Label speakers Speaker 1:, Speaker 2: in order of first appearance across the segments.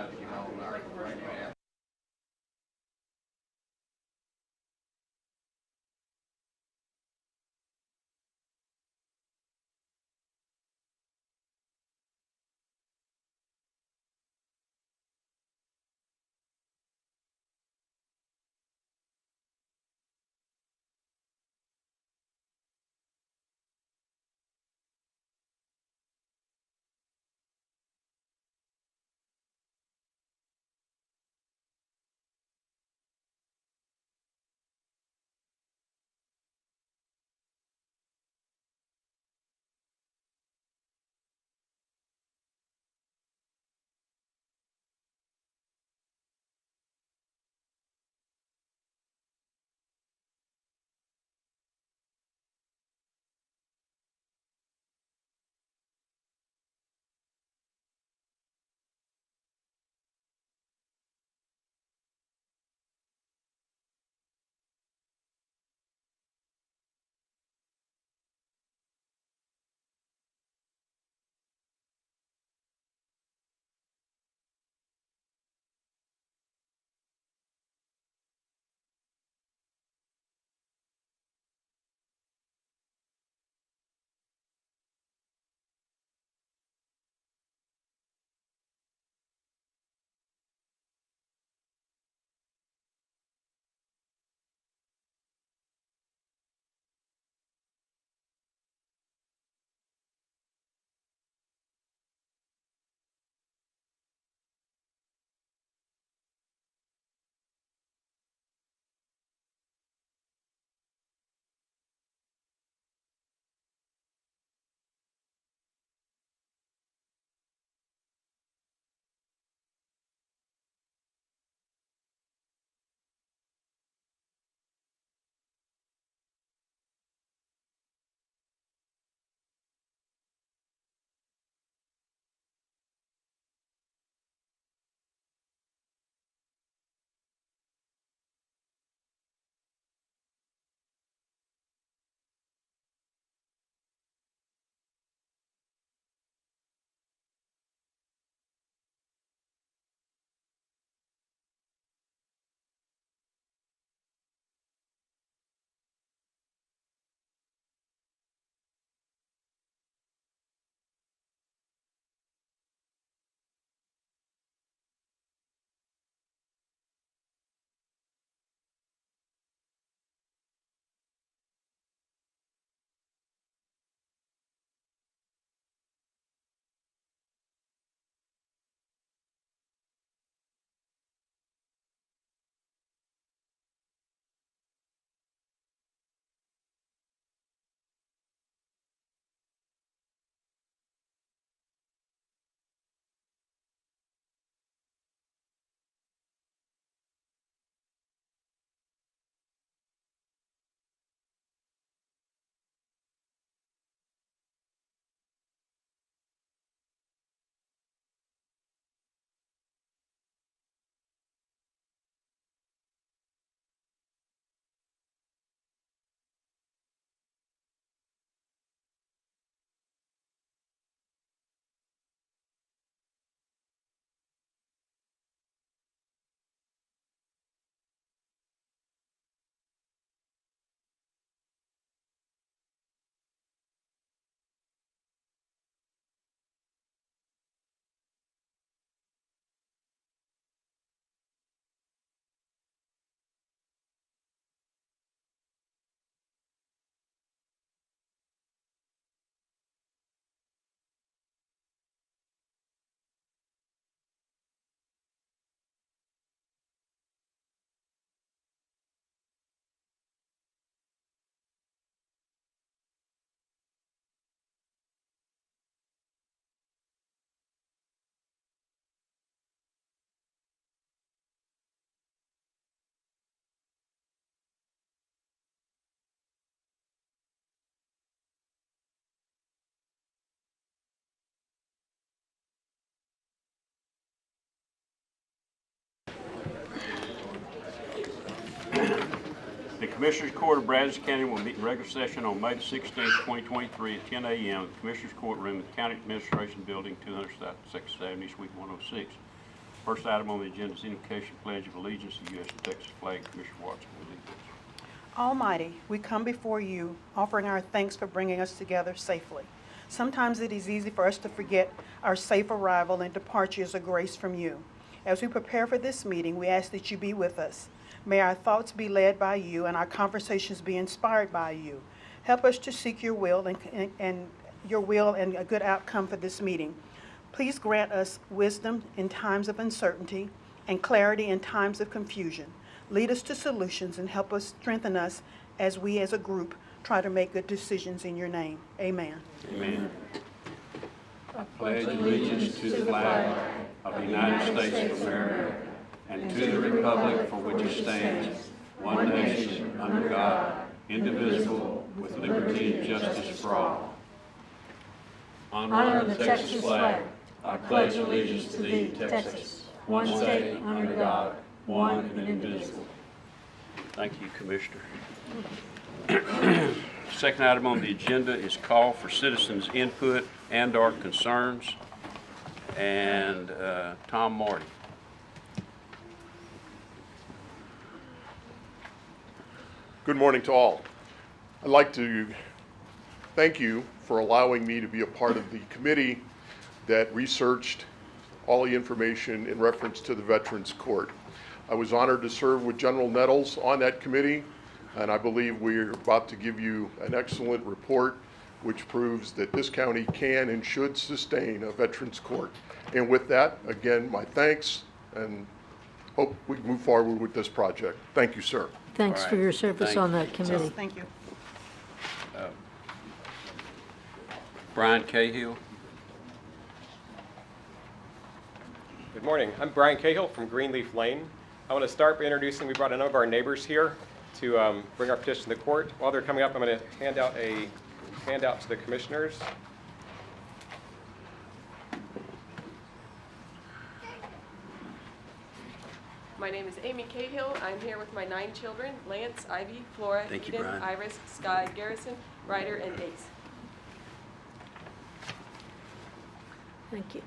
Speaker 1: decided to get on our radio app.
Speaker 2: The Commissioners Court of Brazos County will meet in regular session on May 16, 2023 at 10 a.m. at the Commissioners Courtroom in the County Administration Building, 200 South 6th Avenue, Suite 106. First item on the agenda is invocation pledge of allegiance to the U.S. and Texas flag. Commissioner Watson will lead this.
Speaker 3: Almighty, we come before you, offering our thanks for bringing us together safely. Sometimes it is easy for us to forget our safe arrival and departure is a grace from you. As we prepare for this meeting, we ask that you be with us. May our thoughts be led by you and our conversations be inspired by you. Help us to seek your will and a good outcome for this meeting. Please grant us wisdom in times of uncertainty and clarity in times of confusion. Lead us to solutions and help us strengthen us as we as a group try to make good decisions in your name. Amen.
Speaker 2: Amen. I pledge allegiance to the flag of the United States of America and to the republic for which it stands, one nation, under God, indivisible, with liberty and justice for all.
Speaker 4: Honor the Texas flag. I pledge allegiance to thee, Texas, one state under God, one and indivisible.
Speaker 2: Thank you, Commissioner. Second item on the agenda is call for citizens' input and/or concerns. And Tom Marty.
Speaker 5: Good morning to all. I'd like to thank you for allowing me to be a part of the committee that researched all the information in reference to the Veterans Court. I was honored to serve with General Nettles on that committee, and I believe we're about to give you an excellent report which proves that this county can and should sustain a Veterans Court. And with that, again, my thanks, and hope we can move forward with this project. Thank you, sir.
Speaker 4: Thanks
Speaker 2: All
Speaker 4: for
Speaker 2: right.
Speaker 4: your service
Speaker 2: Thank
Speaker 4: on
Speaker 2: you.
Speaker 4: that committee.
Speaker 3: Thank you.
Speaker 2: Brian Cahill.
Speaker 6: Good morning. I'm Brian Cahill from Greenleaf Lane. I want to start by introducing, we brought a number of our neighbors here to bring our petition to the court. While they're coming up, I'm going to hand out a handout to the commissioners.
Speaker 7: My name is Amy Cahill. I'm here with my 9 children, Lance, Ivy, Flora,
Speaker 2: Thank you,
Speaker 7: Eden,
Speaker 2: Brian.
Speaker 7: Iris, Sky, Garrison, Ryder, and Ace.
Speaker 4: Thank you.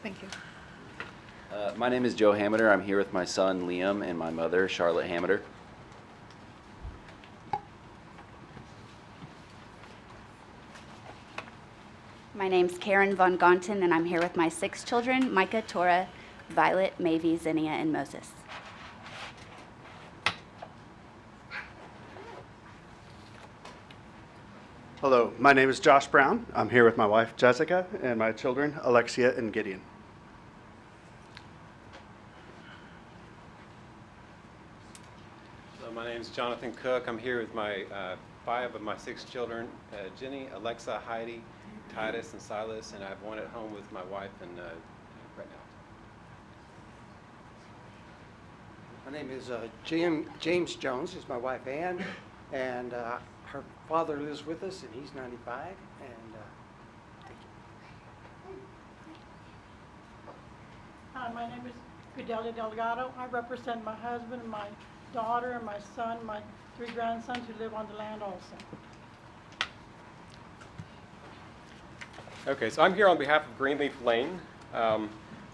Speaker 3: Thank you.
Speaker 1: My name is Joe Hameter. I'm here with my son Liam and my mother, Charlotte Hameter.
Speaker 8: My name's Karen Von Gonten, and I'm here with my 6 children, Micah, Tora, Violet, Mavie, Zinnia, and Moses.
Speaker 9: Hello, my name is Josh Brown. I'm here with my wife Jessica and my children Alexia and Gideon.
Speaker 6: So my name is Jonathan Cook. I'm here with my 5 of my 6 children, Jenny, Alexa, Heidi, Titus, and Silas, and I have one at home with my wife and right now.
Speaker 10: My name is James Jones. Is my wife Ann, and her father lives with us, and he's 95. And thank you.
Speaker 11: Hi, my name is Fidelia Delgado. I represent my husband, my daughter, and my son, my 3 grandsons who live on the land also.
Speaker 6: Okay, so I'm here on behalf of Greenleaf Lane.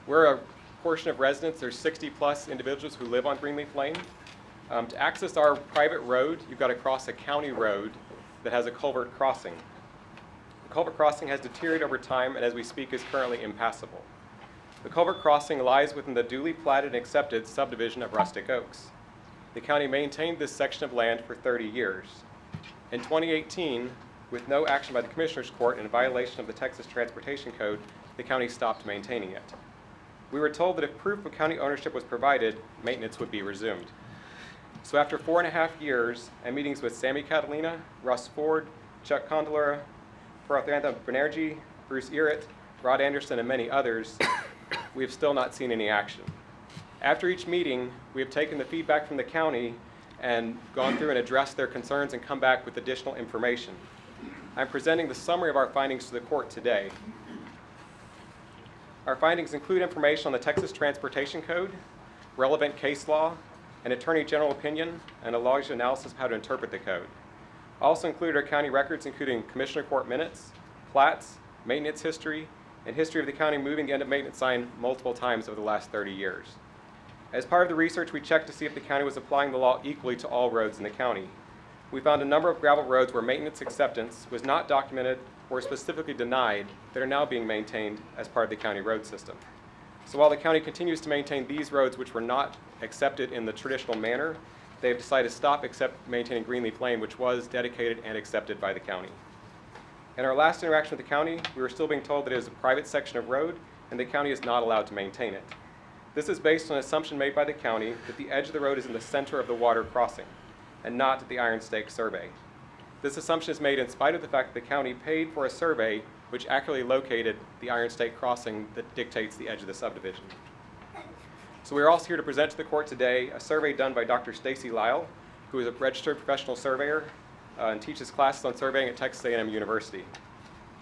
Speaker 6: We're a portion of residents. There's 60+ individuals who live on Greenleaf Lane. To access our private road, you've got to cross a county road that has a culvert crossing. The culvert crossing has deteriorated over time and as we speak is currently impassable. The culvert crossing lies within the duly platted and accepted subdivision of Rustic Oaks. The county maintained this section of land for 30 years. In 2018, with no action by the Commissioners Court in violation of the Texas Transportation Code, the county stopped maintaining it. We were told that if proof of county ownership was provided, maintenance would be resumed. So after 4.5 years and meetings with Sammy Catalina, Russ Ford, Chuck Condolera, Parthantha Banerjee, Bruce Errett, Rod Anderson, and many others, we have still not seen any action. After each meeting, we have taken the feedback from the county and gone through and addressed their concerns and come back with additional information. I'm presenting the summary of our findings to the court today. Our findings include information on the Texas Transportation Code, relevant case law, an attorney general opinion, and a logical analysis of how to interpret the code. Also included are county records including Commissioner Court minutes, plats, maintenance history, and history of the county moving the end of maintenance sign multiple times over the last 30 years. As part of the research, we checked to see if the county was applying the law equally to all roads in the county. We found a number of gravel roads where maintenance acceptance was not documented or specifically denied that are now being maintained as part of the county road system. So while the county continues to maintain these roads which were not accepted in the traditional manner, they have decided to stop maintaining Greenleaf Lane, which was dedicated and accepted by the county. In our last interaction with the county, we were still being told that it is a private section of road and the county is not allowed to maintain it. This is based on an assumption made by the county that the edge of the road is in the center of the water crossing and not at the Iron Stake survey. This assumption is made in spite of the fact that the county paid for a survey which accurately located the Iron Stake crossing that dictates the edge of the subdivision. So we are also here to present to the court today a survey done by Dr. Stacy Lyle, who is a registered professional surveyor and teaches classes on surveying at Texas A&M University.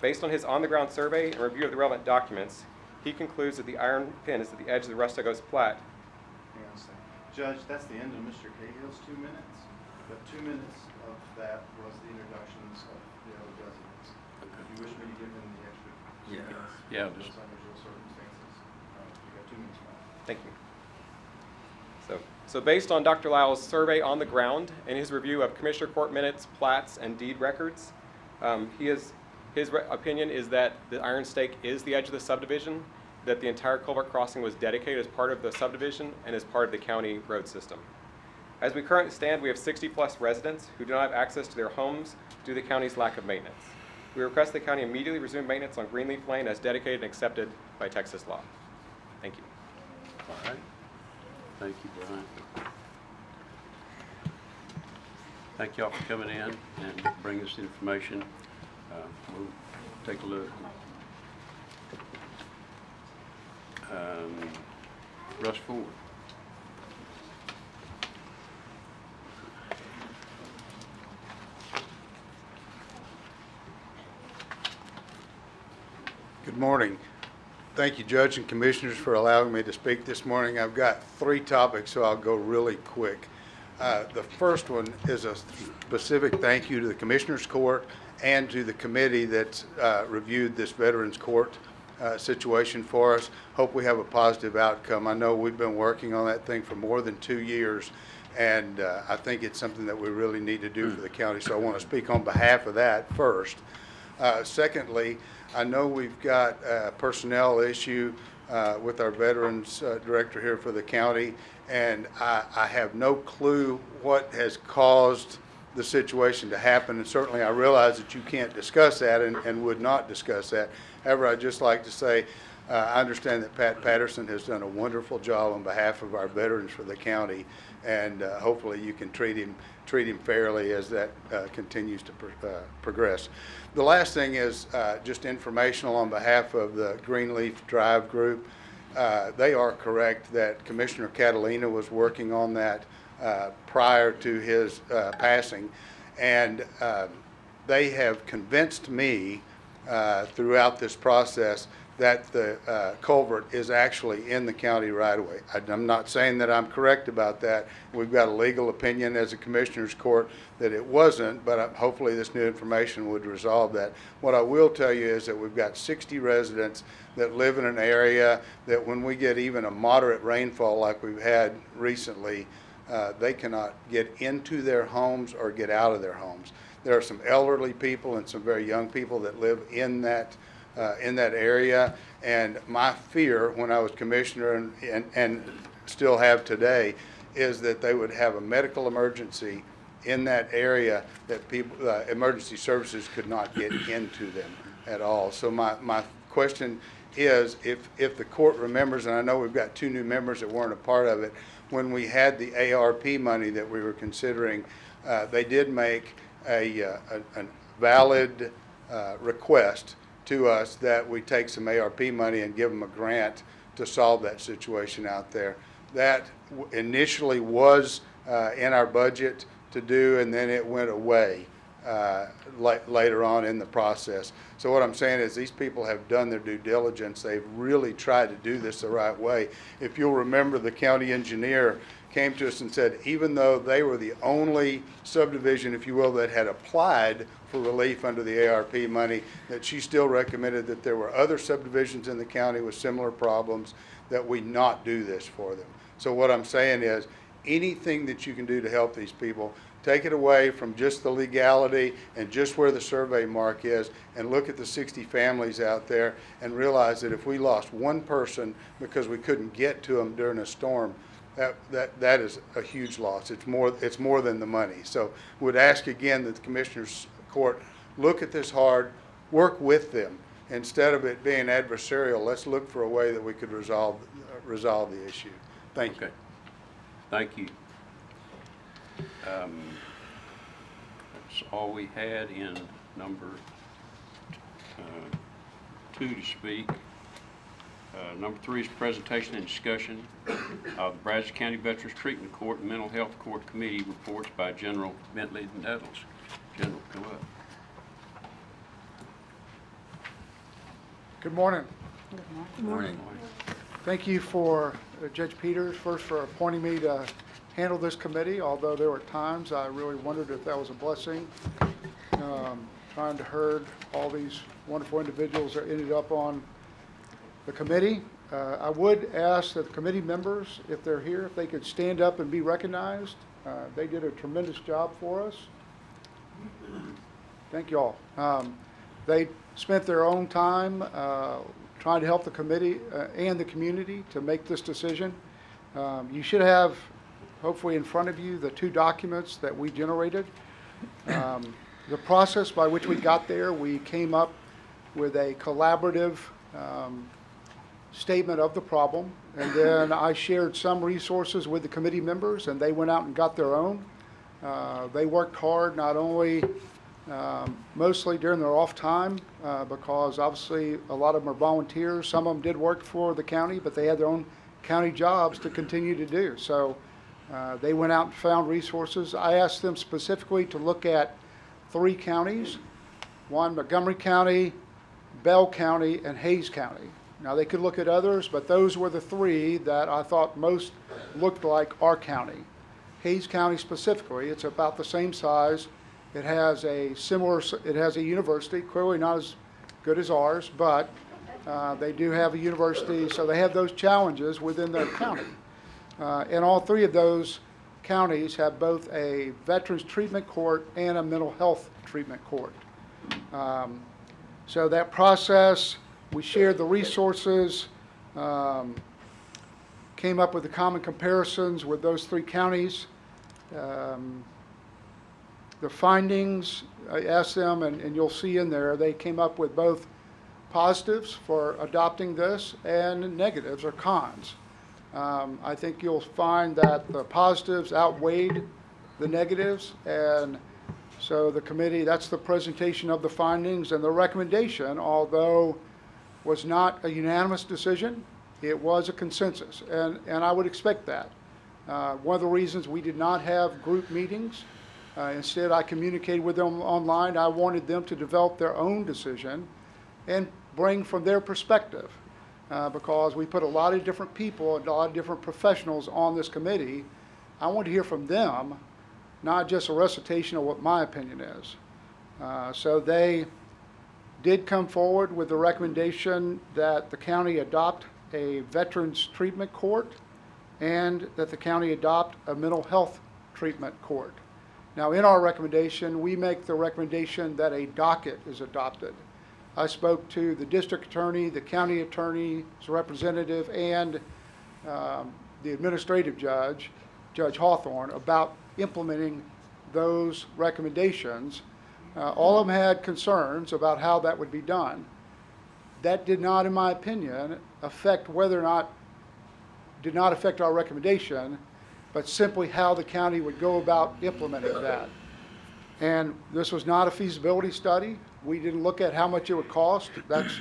Speaker 6: Based on his on-the-ground survey and review of the relevant documents, he concludes that the iron pin is at the edge of the Rustigos Plat.
Speaker 9: Hang on a second. Judge, that's the end of Mr. Cahill's 2 minutes, but 2 minutes of that was the introductions of the other residents. If you wish me to give them the extra 2 minutes,
Speaker 2: Yeah,
Speaker 9: those
Speaker 2: just,
Speaker 9: unusual circumstances, you got 2 minutes left.
Speaker 6: Thank you. So based on Dr. Lyle's survey on the ground and his review of Commissioner Court minutes, plats, and deed records, his opinion is that the Iron Stake is the edge of the subdivision, that the entire culvert crossing was dedicated as part of the subdivision and as part of the county road system. As we currently stand, we have 60+ residents who do not have access to their homes due to the county's lack of maintenance. We request the county immediately resume maintenance on Greenleaf Lane as dedicated and accepted by Texas law. Thank you.
Speaker 2: all right. Thank you, Brian. Thank y'all for coming in and bringing us the information. We'll take a look. Russ Ford.
Speaker 12: Good morning. Thank you, Judge and Commissioners, for allowing me to speak this morning. I've got 3 topics, so I'll go really quick. The first one is a specific thank you to the Commissioners Court and to the committee that's reviewed this Veterans Court situation for us. Hope we have a positive outcome. I know we've been working on that thing for more than 2 years, and I think it's something that we really need to do for the county, so I want to speak on behalf of that first. Secondly, I know we've got a personnel issue with our Veterans Director here for the county, and I have no clue what has caused the situation to happen, and certainly I realize that you can't discuss that and would not discuss that. However, I'd just like to say I understand that Pat Patterson has done a wonderful job on behalf of our veterans for the county, and hopefully you can treat him fairly as that continues to progress. The last thing is just informational on behalf of the Greenleaf Drive group. They are correct that Commissioner Catalina was working on that prior to his passing, and they have convinced me throughout this process that the culvert is actually in the county right away. I'm not saying that I'm correct about that. We've got a legal opinion as a Commissioner's Court that it wasn't, but hopefully this new information would resolve that. What I will tell you is that we've got 60 residents that live in an area that when we get even a moderate rainfall like we've had recently, they cannot get into their homes or get out of their homes. There are some elderly people and some very young people that live in that area, and my fear when I was commissioner and still have today is that they would have a medical emergency in that area that people, emergency services could not get into them at all. So my question is, if the court remembers, and I know we've got 2 new members that weren't a part of it, when we had the ARP money that we were considering, they did make a valid request to us that we take some ARP money and give them a grant to solve that situation out there. That initially was in our budget to do, and then it went away later on in the process. So what I'm saying is these people have done their due diligence. They've really tried to do this the right way. If you'll remember, the county engineer came to us and said, even though they were the only subdivision, if you will, that had applied for relief under the ARP money, that she still recommended that there were other subdivisions in the county with similar problems, that we not do this for them. So what I'm saying is, anything that you can do to help these people, take it away from just the legality and just where the survey mark is, and look at the 60 families out there and realize that if we lost one person because we couldn't get to them during a storm, that is a huge loss. It's more than the money. So would ask again that the Commissioners Court look at this hard, work with them. Instead of it being adversarial, let's look for a way that we could resolve the issue. Thank you.
Speaker 2: Okay. Thank you. That's all we had in number 2 to speak. Number 3 is presentation and discussion of the Brazos County Veterans Treatment Court and Mental Health Court Committee reports by General Bentley Nettles. General, come up.
Speaker 13: Good morning.
Speaker 2: Good morning.
Speaker 13: Thank you for Judge Peters first for appointing me to handle this committee, although there were times I really wondered if that was a blessing. Trying to herd all these wonderful individuals that ended up on the committee. I would ask that the committee members, if they're here, if they could stand up and be recognized. They did a tremendous job for us. Thank you all. They spent their own time trying to help the committee and the community to make this decision. You should have, hopefully in front of you, the 2 documents that we generated. The process by which we got there, we came up with a collaborative statement of the problem, and then I shared some resources with the committee members, and they went out and got their own. They worked hard, not only mostly during their off time, because obviously a lot of them are volunteers. Some of them did work for the county, but they had their own county jobs to continue to do. So they went out and found resources. I asked them specifically to look at 3 counties, one Montgomery County, Bell County, and Hayes County. Now they could look at others, but those were the 3 that I thought most looked like our county. Hayes County specifically, it's about the same size. It has a university, clearly not as good as ours, but they do have a university, so they have those challenges within their county. And all 3 of those counties have both a veterans treatment court and a mental health treatment court. So that process, we shared the resources, came up with the common comparisons with those 3 counties. The findings, I asked them, and you'll see in there, they came up with both positives for adopting this and negatives or cons. I think you'll find that the positives outweighed the negatives, and so the committee, that's the presentation of the findings, and the recommendation, although was not a unanimous decision, it was a consensus, and I would expect that. One of the reasons we did not have group meetings, instead I communicated with them online. I wanted them to develop their own decision and bring from their perspective, because we put a lot of different people and a lot of different professionals on this committee. I want to hear from them, not just a recitation of what my opinion is. So they did come forward with the recommendation that the county adopt a veterans treatment court and that the county adopt a mental health treatment court. Now, in our recommendation, we make the recommendation that a docket is adopted. I spoke to the district attorney, the county attorney's representative, and the administrative judge, Judge Hawthorne, about implementing those recommendations. All of them had concerns about how that would be done. That did not, in my opinion, affect whether or not, did not affect our recommendation, but simply how the county would go about implementing that. And this was not a feasibility study. We didn't look at how much it would cost. That's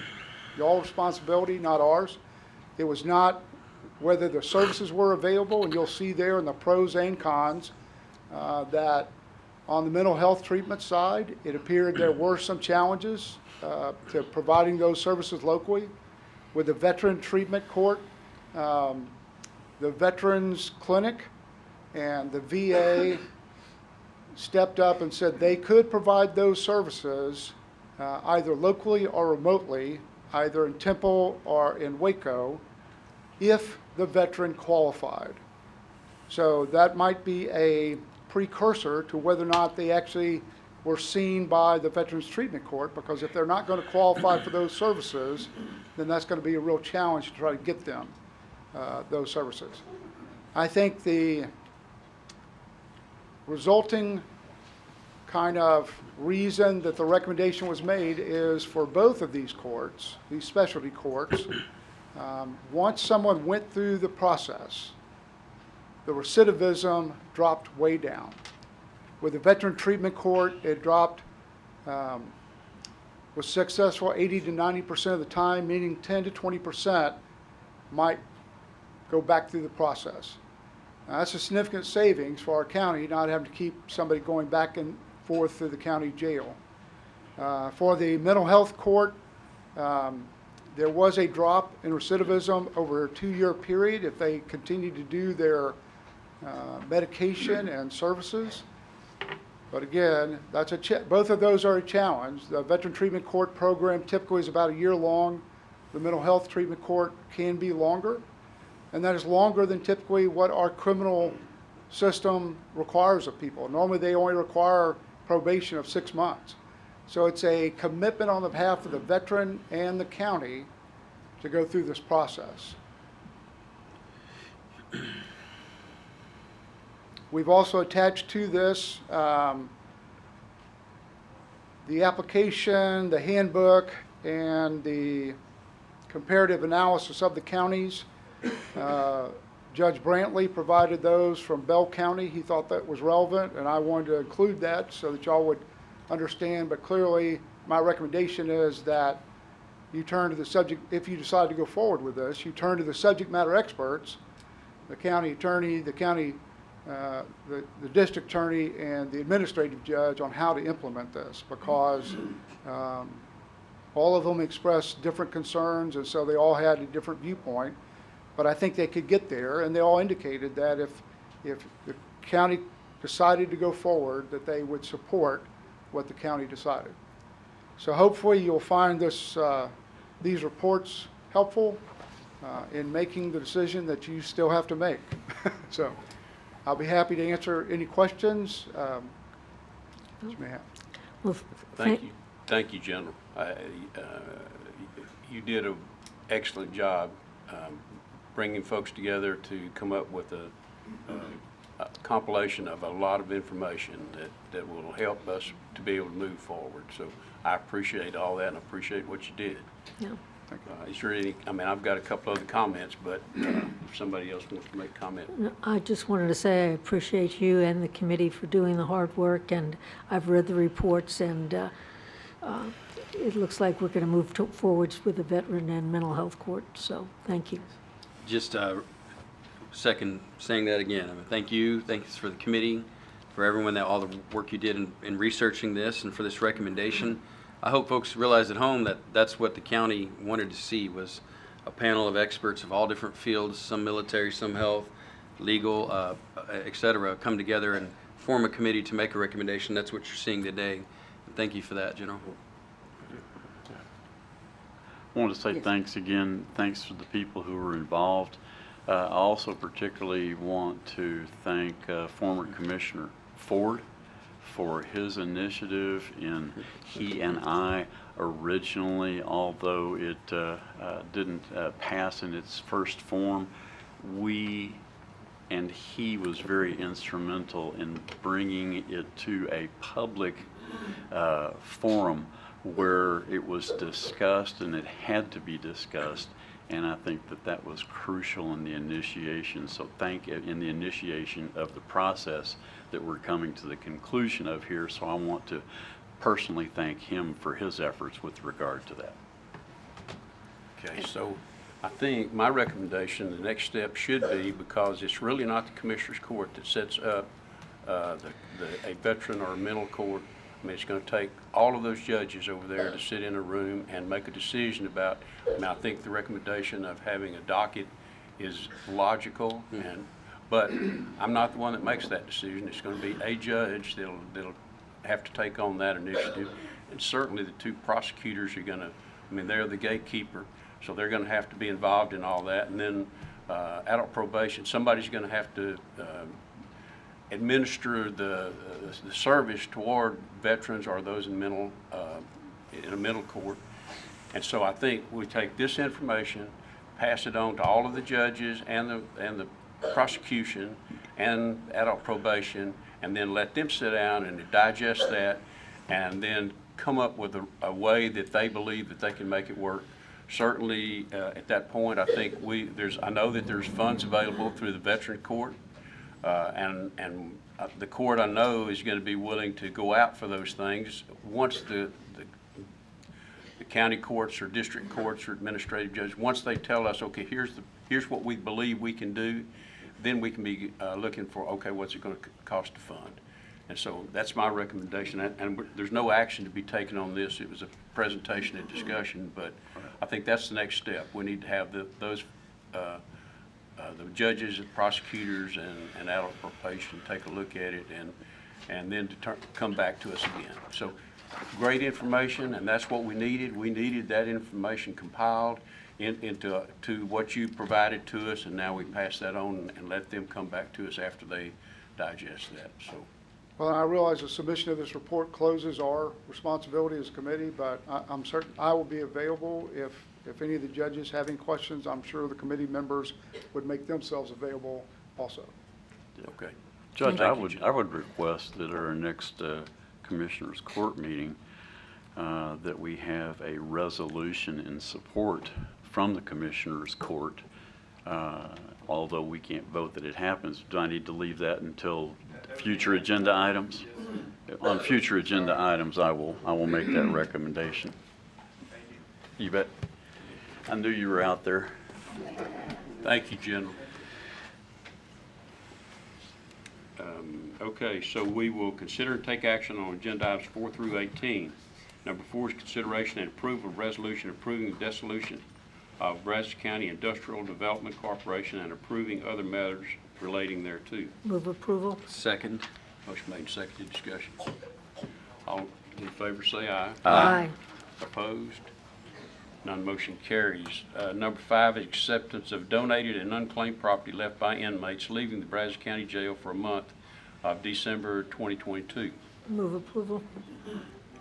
Speaker 13: y'all's responsibility, not ours. It was not whether the services were available, and you'll see there in the pros and cons that on the mental health treatment side, it appeared there were some challenges to providing those services locally. With the veteran treatment court, the veterans clinic and the VA stepped up and said they could provide those services either locally or remotely, either in Temple or in Waco, if the veteran qualified. So that might be a precursor to whether or not they actually were seen by the Veterans Treatment Court, because if they're not going to qualify for those services, then that's going to be a real challenge to try to get them those services. I think the resulting kind of reason that the recommendation was made is for both of these courts, these specialty courts, once someone went through the process, the recidivism dropped way down. With the Veteran Treatment Court, it dropped, was successful 80 to 90% of the time, meaning 10 to 20% might go back through the process. Now, that's a significant savings for our county, not having to keep somebody going back and forth through the county jail. For the mental health court, there was a drop in recidivism over a 2-year period if they continue to do their medication and services. But again, that's both of those are a challenge. The Veteran Treatment Court program typically is about a year long. The mental health treatment court can be longer, and that is longer than typically what our criminal system requires of people. Normally they only require probation of 6 months. So it's a commitment on the behalf of the veteran and the county to go through this process. We've also attached to this the application, the handbook, and the comparative analysis of the counties. Judge Brantley provided those from Bell County. He thought that was relevant, and I wanted to include that so that y'all would understand. But clearly, my recommendation is that you turn to the subject, if you decide to go forward with this, you turn to the subject matter experts, the county attorney, the district attorney, and the administrative judge on how to implement this, because all of them expressed different concerns, and so they all had a different viewpoint. But I think they could get there, and they all indicated that if the county decided to go forward, that they would support what the county decided. So hopefully you'll find these reports helpful in making the decision that you still have to make. So I'll be happy to answer any questions that you may have.
Speaker 4: Well,
Speaker 2: Thank you. Thank you, General. You did an excellent job bringing folks together to come up with a compilation of a lot of information that will help us to be able to move forward. So I appreciate all that, and I appreciate what you did.
Speaker 4: Yeah.
Speaker 2: Is there any, I mean, I've got a couple other comments, but if somebody else wants to make a comment.
Speaker 4: I just wanted to say I appreciate you and the committee for doing the hard work, and I've read the reports, and it looks like we're going to move forwards with the veteran and mental health court, so thank you.
Speaker 1: Just second saying that again. I mean, thank you. Thanks for the committee, for everyone, all the work you did in researching this and for this recommendation. I hope folks realize at home that that's what the county wanted to see, was a panel of experts of all different fields, some military, some health, legal, et cetera, come together and form a committee to make a recommendation. That's what you're seeing today. Thank you for that, General.
Speaker 14: I want to say thanks again. Thanks to the people who were involved. I also particularly want to thank former Commissioner Ford for his initiative in he and I originally, although it didn't pass in its first form, we and he was very instrumental in bringing it to a public forum where it was discussed, and it had to be discussed, and I think that was crucial in the initiation. So in the initiation of the process that we're coming to the conclusion of here. So I want to personally thank him for his efforts with regard to that.
Speaker 2: Okay, so I think my recommendation, the next step should be, because it's really not the Commissioner's Court that sets up a veteran or a mental court. I mean, it's going to take all of those judges over there to sit in a room and make a decision about, I mean, I think the recommendation of having a docket is logical, and But I'm not the one that makes that decision. It's going to be a judge that'll have to take on that initiative. And certainly the two prosecutors are going to, I mean, they're the gatekeeper, so they're going to have to be involved in all that. And then adult probation, somebody's going to have to administer the service toward veterans or those in a mental court. And so I think we take this information, pass it on to all of the judges and the prosecution and adult probation, and then let them sit down and digest that, and then come up with a way that they believe that they can make it work. Certainly, at that point, I think I know that there's funds available through the veteran court, and the court I know is going to be willing to go out for those things once the county courts or district courts or administrative judges, once they tell us, okay, here's what we believe we can do, then we can be looking for, okay, what's it going to cost to fund? And so that's my recommendation. And there's no action to be taken on this. It was a presentation and discussion, but I think that's the next step. We need to have the judges and prosecutors and adult probation take a look at it and then come back to us again. So great information, and that's what we needed. We needed that information compiled into what you provided to us, and now we pass that on and let them come back to us after they digest that. So.
Speaker 13: Well, I realize the submission of this report closes our responsibility as a committee, but I'm certain I will be available if any of the judges have any questions. I'm sure the committee members would make themselves available also.
Speaker 2: Okay.
Speaker 14: Judge, I would request that at our next Commissioners Court meeting that we have a resolution in support from the Commissioners Court. Although we can't vote that it happens, do I need to leave that until future agenda items? On future agenda items, I will make that recommendation. You bet. I knew you were out there.
Speaker 2: Thank you, General. Okay, so we will consider and take action on agenda items 4 through 18. Number 4 is consideration and approval of resolution approving the dissolution of Brazos County Industrial Development Corporation and approving other matters relating thereto.
Speaker 4: Move approval.
Speaker 1: Second.
Speaker 2: Motion made and seconded. Discussion. All in favor say aye.
Speaker 4: Aye.
Speaker 2: Opposed? None motion carries. Number 5 is acceptance of donated and unclaimed property left by inmates leaving the Brazos County Jail for a month of December 2022.
Speaker 4: Move approval.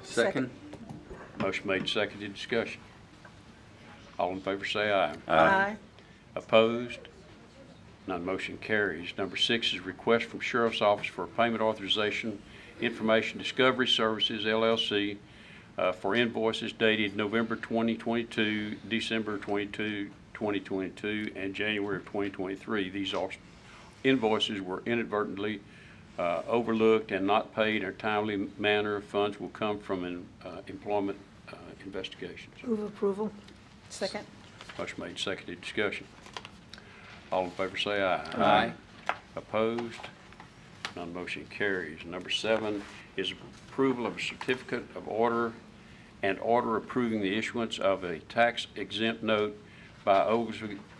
Speaker 1: Second.
Speaker 2: Motion made and seconded. Discussion. All in favor say aye.
Speaker 3: Aye.
Speaker 2: Opposed? None motion carries. Number 6 is request from Sheriff's Office for payment authorization, Information Discovery Services, LLC, for invoices dated November 2022, December 2022, and January of 2023. These invoices were inadvertently overlooked and not paid in a timely manner. Funds will come from employment investigations.
Speaker 4: Move approval.
Speaker 3: Second.
Speaker 2: Motion made, seconded. Discussion. All in favor say aye.
Speaker 1: Aye.
Speaker 2: Opposed? None motion carries. Number 7 is approval of a certificate of order and order approving the issuance of a tax-exempt note by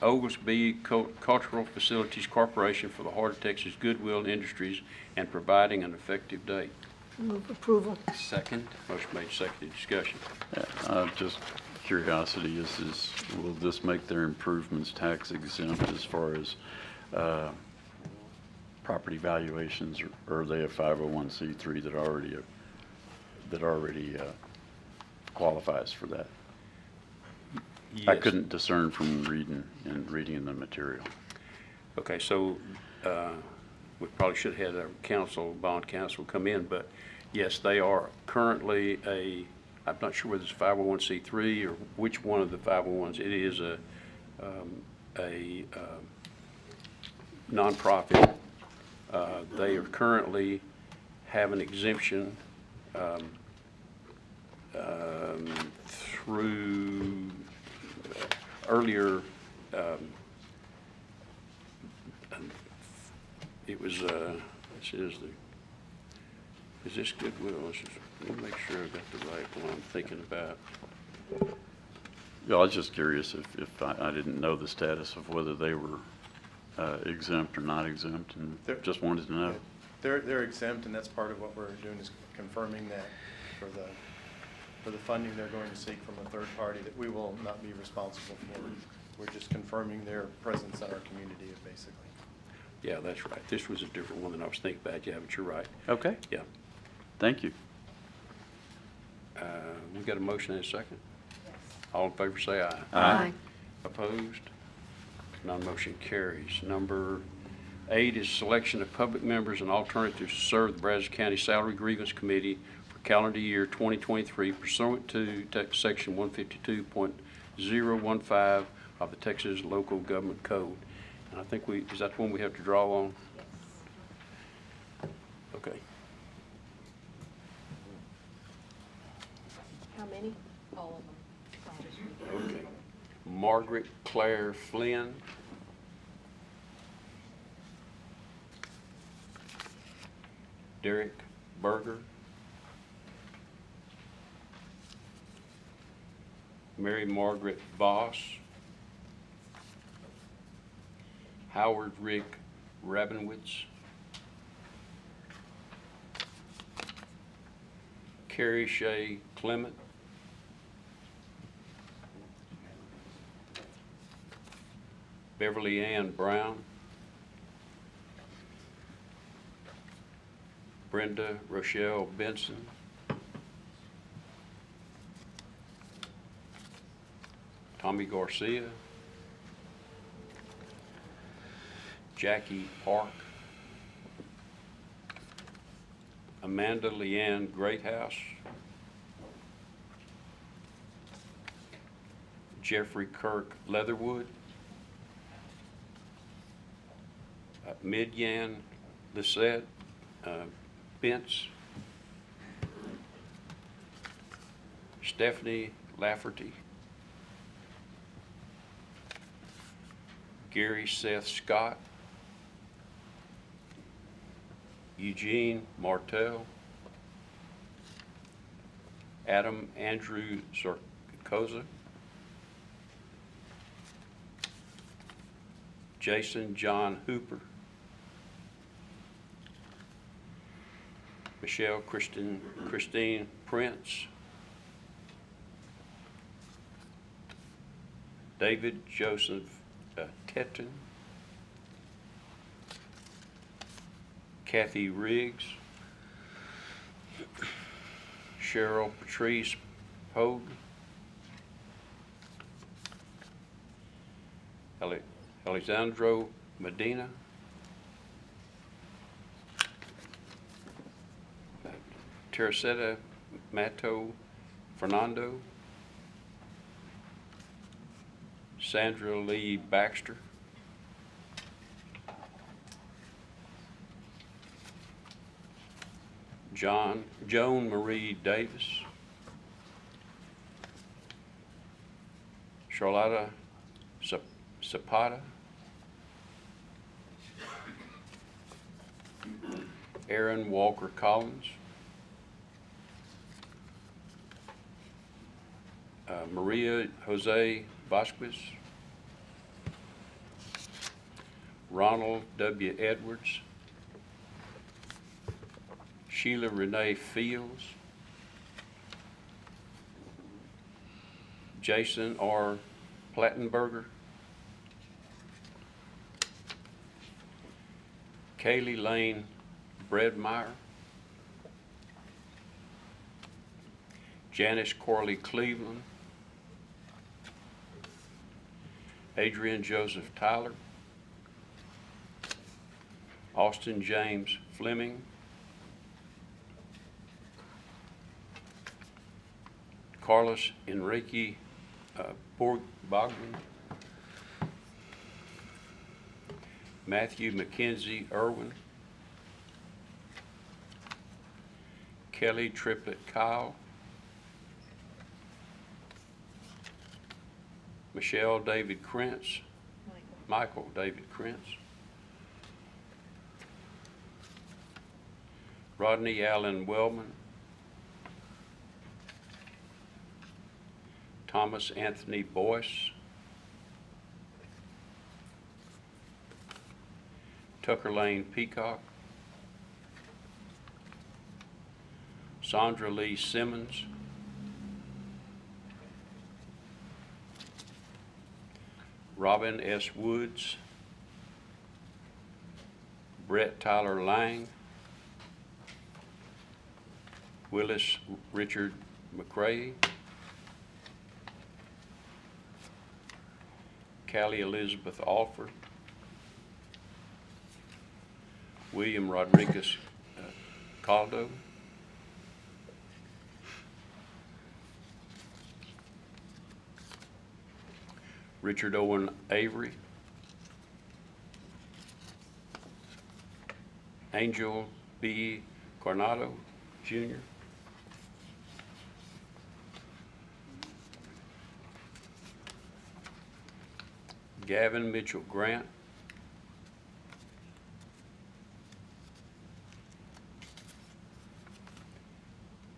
Speaker 2: Oglesby Cultural Facilities Corporation for the Heart of Texas Goodwill Industries and providing an effective date.
Speaker 4: Move approval.
Speaker 1: Second.
Speaker 2: Motion made, seconded. Discussion.
Speaker 14: Just curiosity, will this make their improvements tax exempt as far as property valuations, or are they a 501c3 that already qualifies for that?
Speaker 2: Yes.
Speaker 14: I couldn't discern from reading the material.
Speaker 2: Okay, so we probably should have had our bond counsel come in, but yes, they are currently I'm not sure whether it's 501c3 or which one of the 501s. It is a nonprofit. They are currently have an exemption through earlier. It was is this Goodwill? Let me make sure I got the right one I'm thinking about.
Speaker 14: Yeah, I was just curious if I didn't know the status of whether they were exempt or not exempt, and
Speaker 9: They're-
Speaker 14: just wanted to know.
Speaker 9: They're exempt, and that's part of what we're doing is confirming that for the funding they're going to seek from a third party that we will not be responsible for. We're just confirming their presence in our community, basically.
Speaker 2: Yeah, that's right. This was a different one than I was thinking about. Yeah, but you're right.
Speaker 14: Okay,
Speaker 2: Yeah.
Speaker 14: thank you.
Speaker 2: We got a motion and a second? All in favor say aye.
Speaker 4: Aye.
Speaker 2: Opposed? None motion carries. Number 8 is selection of public members and alternatives to serve the Brazos County Salary Grievance Committee for calendar year 2023 pursuant to Section 152.015 of the Texas Local Government Code. And I think is that the one we have to draw on? Okay.
Speaker 7: How many? All of them.
Speaker 2: Okay. Margaret Claire Flynn. Derek Berger. Mary Margaret Voss. Howard Rick Rabinowitz. Carrie Shea Clement. Beverly Ann Brown. Brenda Rochelle Benson. Tommy Garcia. Jackie Park. Amanda Leanne Greathouse. Jeffrey Kirk Leatherwood. Midyan Lisette Bentz. Stephanie Lafferty. Gary Seth Scott. Eugene Martell. Adam Andrew Zarkoza. Jason John Hooper. Michelle Christine Prince. David Joseph Tetton. Kathy Riggs. Cheryl Patrice Pogue. Alexandro Medina. Teresetta Mato Fernando. Sandra Lee Baxter. Joan Marie Davis. Charlotta Zapata. Aaron Walker Collins. Maria Jose Vasquez. Ronald W. Edwards. Sheila Renee Fields. Jason R. Plattenberger. Kaylee Lane Bredmeyer. Janice Corley Cleveland. Adrian Joseph Tyler. Austin James Fleming. Carlos Enrique Bogdan. Matthew McKenzie Irwin. Kelly Triplett Kyle. Michelle David Krentz. Michael David Krentz. Rodney Allen Wellman. Thomas Anthony Boyce. Tucker Lane Peacock, Sandra Lee Simmons, Robin S. Woods, Brett Tyler Lang, Willis Richard McCrae, Callie Elizabeth Alford, William Rodriguez Caldo, Richard Owen Avery, Angel B. Coronado Jr., Gavin Mitchell Grant,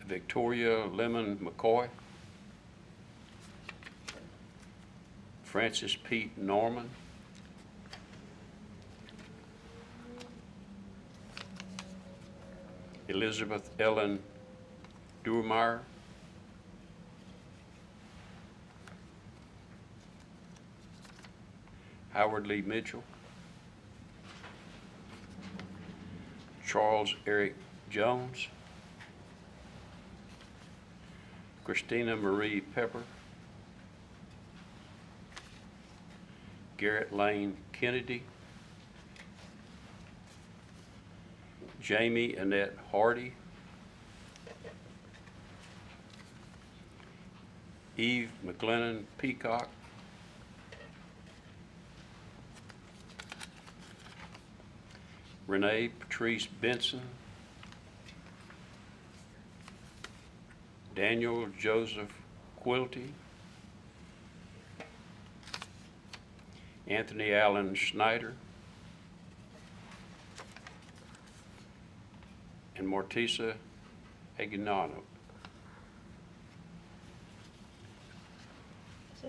Speaker 2: Victoria Lemon McCoy, Francis Pete Norman, Elizabeth Ellen Durmeyer, Howard Lee Mitchell, Charles Eric Jones, Christina Marie Pepper, Garrett Lane Kennedy, Jamie Annette Hardy, Eve McLennan Peacock, Renee Patrice Benson, Daniel Joseph Quilty, Anthony Allen Schneider, and Mortisa Aguinaldo.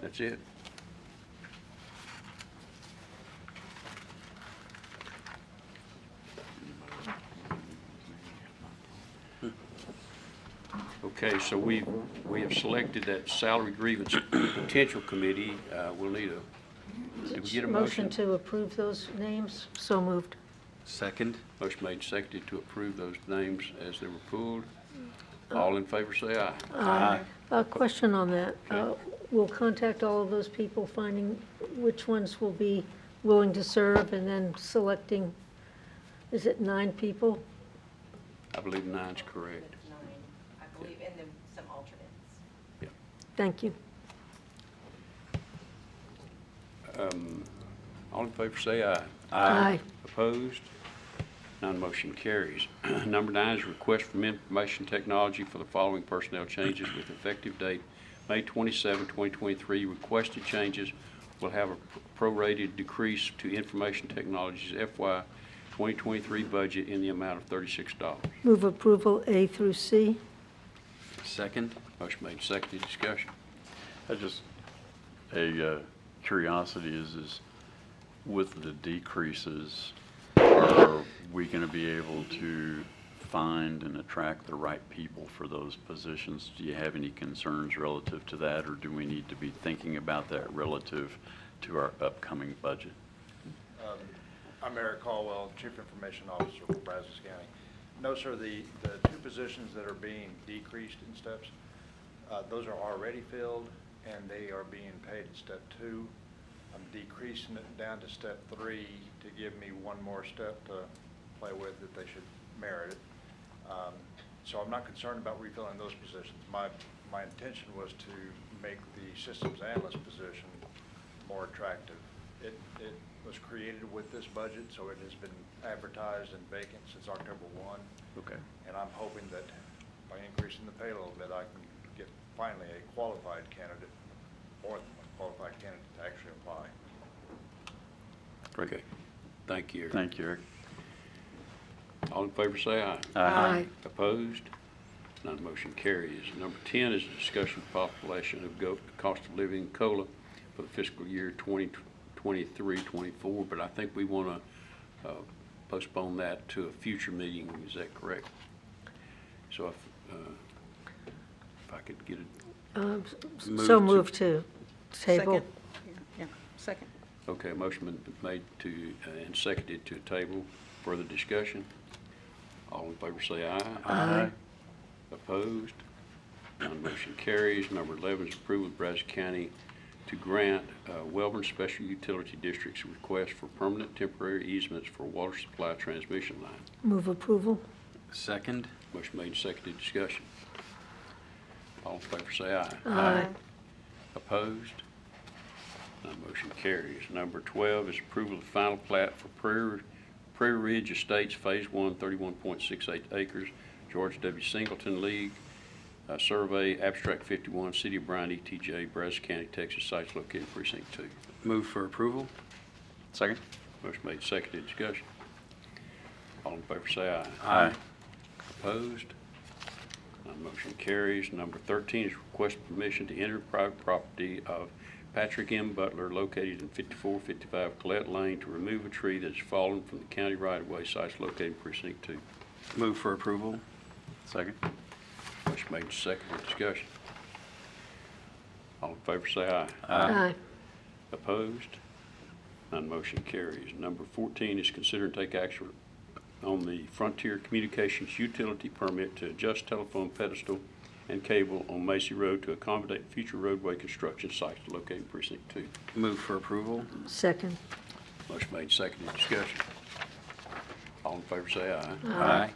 Speaker 2: That's it. Okay, so we have selected that salary grievance potential committee. We'll need a, did we get a motion?
Speaker 4: To approve those names? So moved.
Speaker 1: Second.
Speaker 2: Motion made, seconded to approve those names as they were pulled. All in favor say aye.
Speaker 4: Aye. A question on that. We'll contact all of those people, finding which ones will be willing to serve, and then selecting, is it 9 people?
Speaker 2: I believe 9's correct.
Speaker 15: I believe, and then some alternates.
Speaker 2: Yeah.
Speaker 4: Thank you.
Speaker 2: All in favor say aye.
Speaker 4: Aye.
Speaker 2: Opposed? None motion carries. Number 9 is a request from Information Technology for the following personnel changes with effective date May 27, 2023. Requested changes will have a prorated decrease to Information Technology's FY 2023 budget in the amount of $36.
Speaker 4: Move approval A through C.
Speaker 1: Second.
Speaker 2: Motion made, seconded, discussion.
Speaker 14: I just, a curiosity is with the decreases, are we going to be able to find and attract the right people for those positions? Do you have any concerns relative to that, or do we need to be thinking about that relative to our upcoming budget?
Speaker 9: I'm Eric Caldwell, Chief Information Officer for Brazos County. No, sir, the 2 positions that are being decreased in steps, those are already filled, and they are being paid at step 2. I'm decreasing it down to step 3 to give me one more step to play with that they should merit it. So I'm not concerned about refilling those positions. My intention was to make the systems analyst position more attractive. It was created with this budget, so it has been advertised and vacant since October 1.
Speaker 2: Okay.
Speaker 9: And I'm hoping that by increasing the pay a little bit, I can get finally a qualified candidate, or a qualified candidate to actually apply.
Speaker 2: Okay. Thank you, Eric.
Speaker 14: Thank you, Eric.
Speaker 2: All in favor say aye.
Speaker 4: Aye.
Speaker 2: Opposed? None motion carries. Number 10 is a discussion of population of cost of living COLA for the fiscal year 2023-24, but I think we want to postpone that to a future meeting. Is that correct? So if I could get it.
Speaker 4: So move to table.
Speaker 3: Second. Yeah, second.
Speaker 2: Okay, motion been made to, and seconded to table. Further discussion? All in favor say aye.
Speaker 4: Aye.
Speaker 2: Opposed? None motion carries. Number 11 is approval of Brazos County to grant Welborn Special Utility District's request for permanent temporary easements for water supply transmission line.
Speaker 4: Move approval.
Speaker 1: Second.
Speaker 2: Motion made, seconded, discussion. All in favor say aye.
Speaker 4: Aye.
Speaker 2: Opposed? None motion carries. Number 12 is approval of final plat for Prairie Ridge Estates Phase 1, 31.68 acres, George W. Singleton League, survey, abstract 51, City of Bryan, ETJ, Brazos County, Texas, sites located in precinct 2.
Speaker 1: Move for approval.
Speaker 14: Second.
Speaker 2: Motion made, seconded, discussion. All in favor say aye.
Speaker 14: Aye.
Speaker 2: Opposed? None motion carries. Number 13 is request permission to enter private property of Patrick M. Butler located in 5455 Colette Lane to remove a tree that has fallen from the county right-of-way, sites located in precinct 2.
Speaker 1: Move for approval.
Speaker 14: Second.
Speaker 2: Motion made, seconded, discussion. All in favor say aye.
Speaker 4: Aye.
Speaker 2: Opposed? None motion carries. Number 14 is consider and take action on the Frontier Communications utility permit to adjust telephone pedestal and cable on Macy Road to accommodate future roadway construction sites located in precinct 2.
Speaker 1: Move for approval.
Speaker 4: Second.
Speaker 2: Motion made, seconded, discussion. All in favor say aye.
Speaker 4: Aye.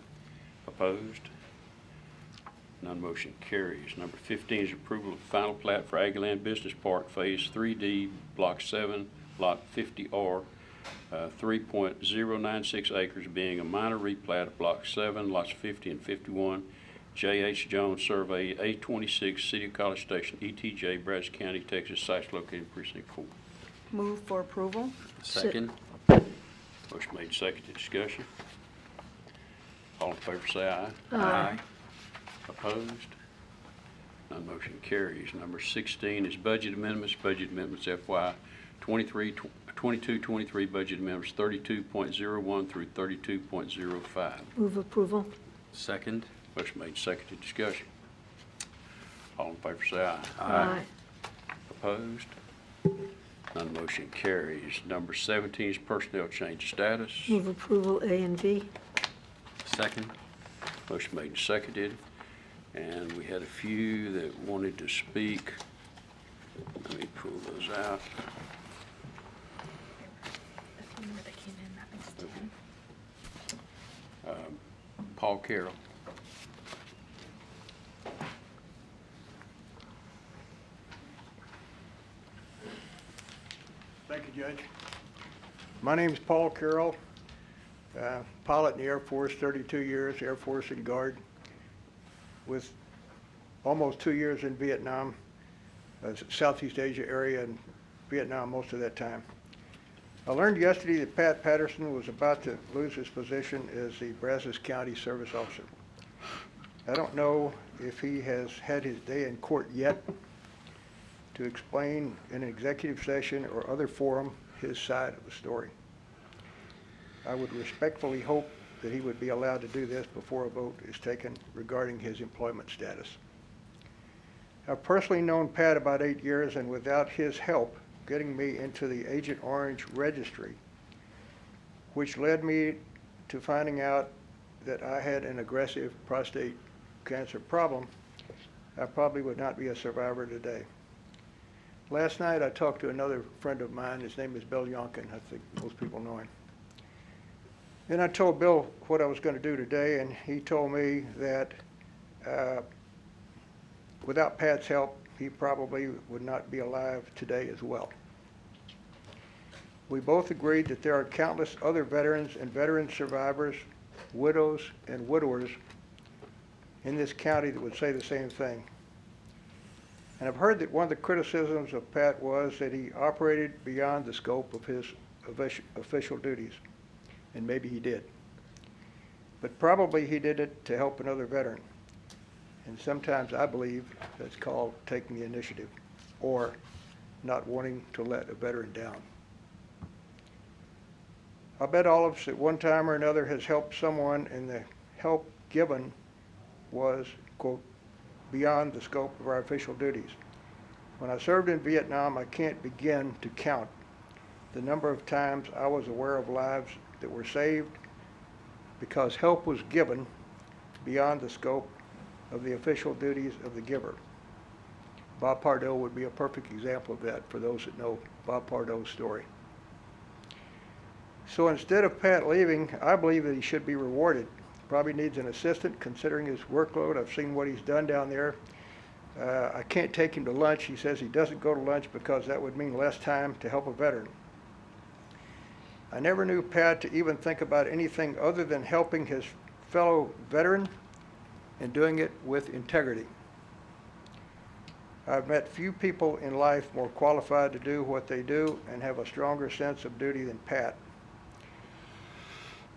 Speaker 2: Opposed? None motion carries. Number 15 is approval of final plat for Aggieland Business Park Phase 3D, Block 7, Lot 50R, 3.096 acres, being a minor replat of Block 7, Lots 50 and 51, J.H. Jones Survey, A26, City of College Station, ETJ, Brazos County, Texas, sites located in precinct 4.
Speaker 3: Move for approval.
Speaker 1: Second.
Speaker 2: Motion made, seconded, discussion. All in favor say aye.
Speaker 4: Aye.
Speaker 2: Opposed? None motion carries. Number 16 is budget amendments. Budget amendments FY 22-23 budget amendments 32.01 through 32.05.
Speaker 4: Move approval.
Speaker 1: Second.
Speaker 2: Motion made, seconded, discussion. All in favor say aye.
Speaker 4: Aye.
Speaker 2: Opposed? None motion carries. Number 17 is personnel change status.
Speaker 4: Move approval A and B.
Speaker 1: Second.
Speaker 2: Motion made and seconded. And we had a few that wanted to speak. Let me pull those out. Paul Carroll.
Speaker 16: Thank you, Judge. My name is Paul Carroll, pilot in the Air Force, 32 years, Air Force and Guard, with almost 2 years in Vietnam, Southeast Asia area, and Vietnam most of that time. I learned yesterday that Pat Patterson was about to lose his position as the Brazos County Service Officer. I don't know if he has had his day in court yet to explain in an executive session or other forum his side of the story. I would respectfully hope that he would be allowed to do this before a vote is taken regarding his employment status. I've personally known Pat about 8 years, and without his help getting me into the Agent Orange registry, which led me to finding out that I had an aggressive prostate cancer problem, I probably would not be a survivor today. Last night I talked to another friend of mine. His name is Bill Yonkin. I think most people know him. And I told Bill what I was going to do today, and he told me that without Pat's help, he probably would not be alive today as well. We both agreed that there are countless other veterans and veteran survivors, widows and widowers in this county that would say the same thing. And I've heard that one of the criticisms of Pat was that he operated beyond the scope of his official duties, and maybe he did. But probably he did it to help another veteran. And sometimes I believe that's called taking the initiative, or not wanting to let a veteran down. I bet all of us at one time or another has helped someone, and the help given was, quote, beyond the scope of our official duties. When I served in Vietnam, I can't begin to count the number of times I was aware of lives that were saved because help was given beyond the scope of the official duties of the giver. Bob Pardo would be a perfect example of that for those that know Bob Pardo's story. So instead of Pat leaving, I believe that he should be rewarded. Probably needs an assistant considering his workload. I've seen what he's done down there. I can't take him to lunch. He says he doesn't go to lunch because that would mean less time to help a veteran. I never knew Pat to even think about anything other than helping his fellow veteran and doing it with integrity. I've met few people in life more qualified to do what they do and have a stronger sense of duty than Pat.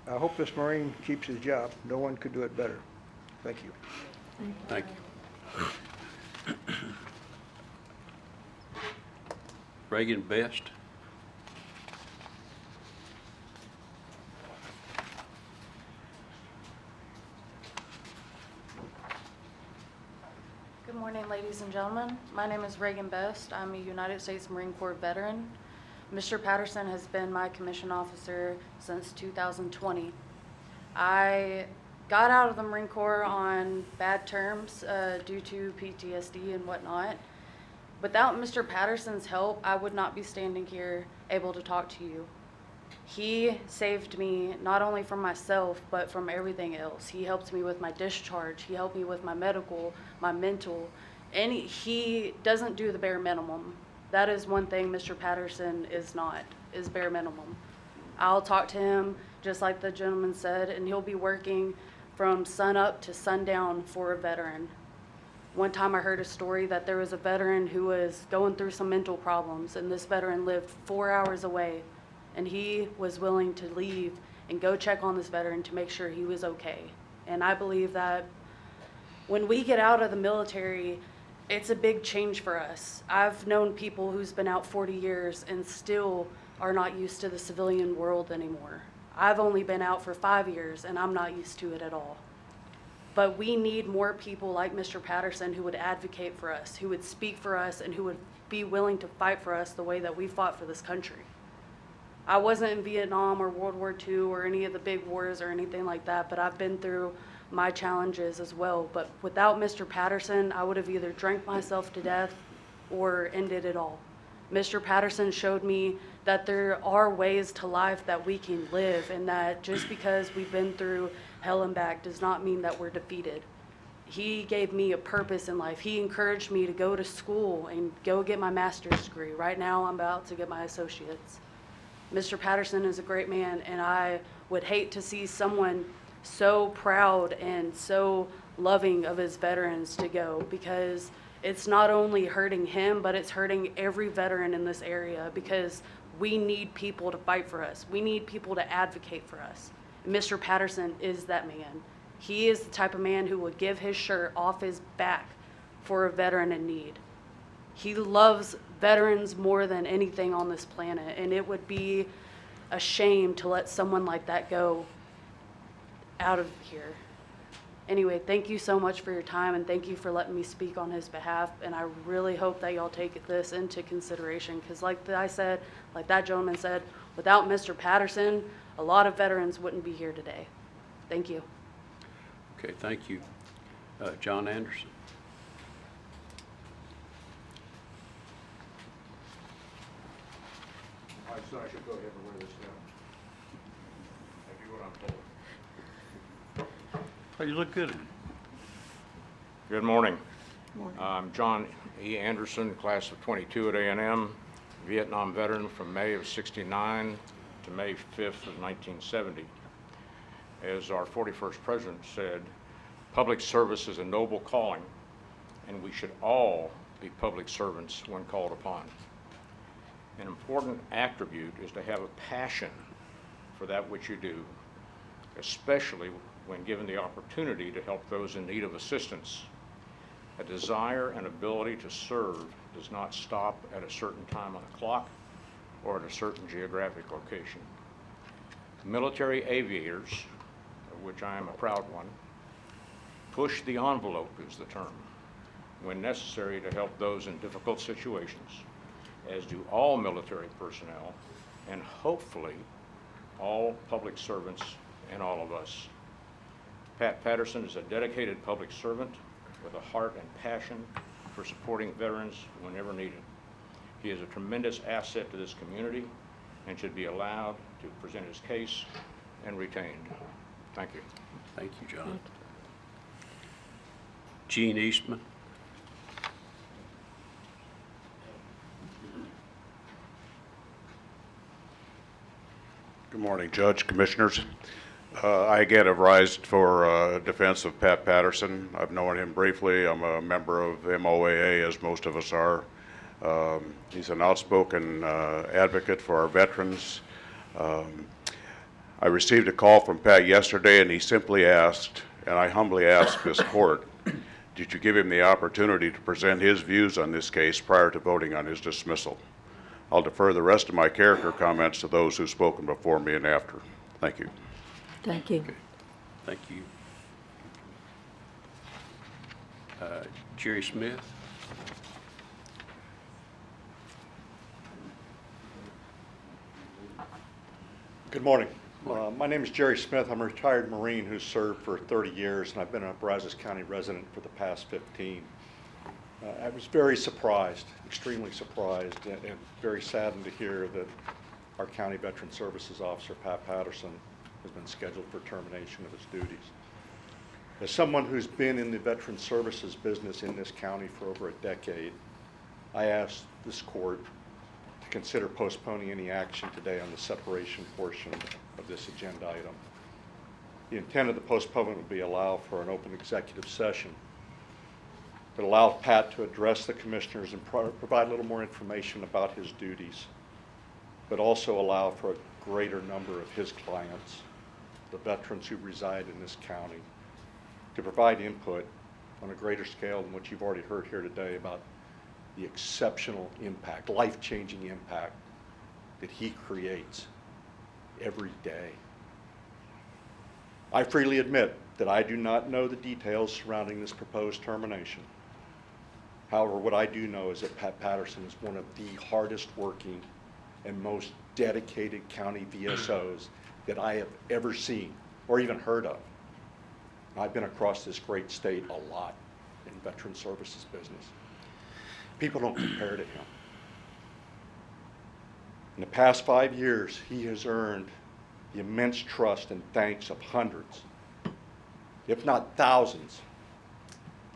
Speaker 16: I hope this Marine keeps his job. No one could do it better. Thank you.
Speaker 2: Thank you. Reagan Best.
Speaker 17: Good morning, ladies and gentlemen. My name is Reagan Best. I'm a United States Marine Corps veteran. Mr. Patterson has been my commission officer since 2020. I got out of the Marine Corps on bad terms due to PTSD and whatnot. Without Mr. Patterson's help, I would not be standing here able to talk to you. He saved me not only from myself, but from everything else. He helped me with my discharge. He helped me with my medical, my mental. And he doesn't do the bare minimum. That is one thing Mr. Patterson is not, is bare minimum. I'll talk to him, just like the gentleman said, and he'll be working from sun up to sundown for a veteran. One time I heard a story that there was a veteran who was going through some mental problems, and this veteran lived 4 hours away. And he was willing to leave and go check on this veteran to make sure he was okay. And I believe that when we get out of the military, it's a big change for us. I've known people who's been out 40 years and still are not used to the civilian world anymore. I've only been out for 5 years and I'm not used to it at all. But we need more people like Mr. Patterson who would advocate for us, who would speak for us, and who would be willing to fight for us the way that we fought for this country. I wasn't in Vietnam or World War II or any of the big wars or anything like that, but I've been through my challenges as well. But without Mr. Patterson, I would have either drank myself to death or ended it all. Mr. Patterson showed me that there are ways to life that we can live, and that just because we've been through hell and back does not mean that we're defeated. He gave me a purpose in life. He encouraged me to go to school and go get my master's degree. Right now, I'm about to get my associate's. Mr. Patterson is a great man, and I would hate to see someone so proud and so loving of his veterans to go, because it's not only hurting him, but it's hurting every veteran in this area, because we need people to fight for us. We need people to advocate for us. And Mr. Patterson is that man. He is the type of man who would give his shirt off his back for a veteran in need. He loves veterans more than anything on this planet, and it would be a shame to let someone like that go out of here. Anyway, thank you so much for your time, and thank you for letting me speak on his behalf, and I really hope that y'all take this into consideration, because like I said, like that gentleman said, without Mr. Patterson, a lot of veterans wouldn't be here today. Thank you.
Speaker 2: Okay, thank you. John Anderson.
Speaker 18: So I should go ahead and wear this down. I do what I'm told.
Speaker 2: Oh, you look good in it.
Speaker 18: Good morning. I'm John E. Anderson, class of 22 at A&M, Vietnam veteran from May of '69 to May 5th of 1970. As our 41st president said, public service is a noble calling, and we should all be public servants when called upon. An important attribute is to have a passion for that which you do, especially when given the opportunity to help those in need of assistance. A desire and ability to serve does not stop at a certain time on the clock or at a certain geographic location. military aviators, of which I am a proud one, push the envelope is the term, when necessary to help those in difficult situations, as do all military personnel, and hopefully all public servants and all of us. Pat Patterson is a dedicated public servant with a heart and passion for supporting veterans whenever needed. He is a tremendous asset to this community and should be allowed to present his case and retained. Thank you.
Speaker 2: Thank you, John. Gene Eastman.
Speaker 18: Good morning, Judge, Commissioners. I again have rised for defense of Pat Patterson. I've known him briefly. I'm a member of MOAA, as most of us are. He's an outspoken advocate for our veterans. I received a call from Pat yesterday, and he simply asked, and I humbly asked this court, did you give him the opportunity to present his views on this case prior to voting on his dismissal? I'll defer the rest of my character comments to those who've spoken before me and after. Thank you.
Speaker 4: Thank you.
Speaker 2: Okay. Thank you. Jerry Smith.
Speaker 19: Good morning. My name is Jerry Smith. I'm a retired Marine who served for 30 years, and I've been a Brazos County resident for the past 15. I was very surprised, extremely surprised, and very saddened to hear that our County Veteran Services Officer, Pat Patterson, has been scheduled for termination of his duties. As someone who's been in the veteran services business in this county for over a decade, I asked this court to consider postponing any action today on the separation portion of this agenda item. The intent of the postponement would be allow for an open executive session that allow Pat to address the commissioners and provide a little more information about his duties, but also allow for a greater number of his clients, the veterans who reside in this county, to provide input on a greater scale than what you've already heard here today about the exceptional impact, life-changing impact that he creates every day. I freely admit that I do not know the details surrounding this proposed termination. However, what I do know is that Pat Patterson is one of the hardest working and most dedicated county VSOs that I have ever seen or even heard of. I've been across this great state a lot in veteran services business. People don't compare to him. In the past 5 years, he has earned the immense trust and thanks of hundreds, if not thousands,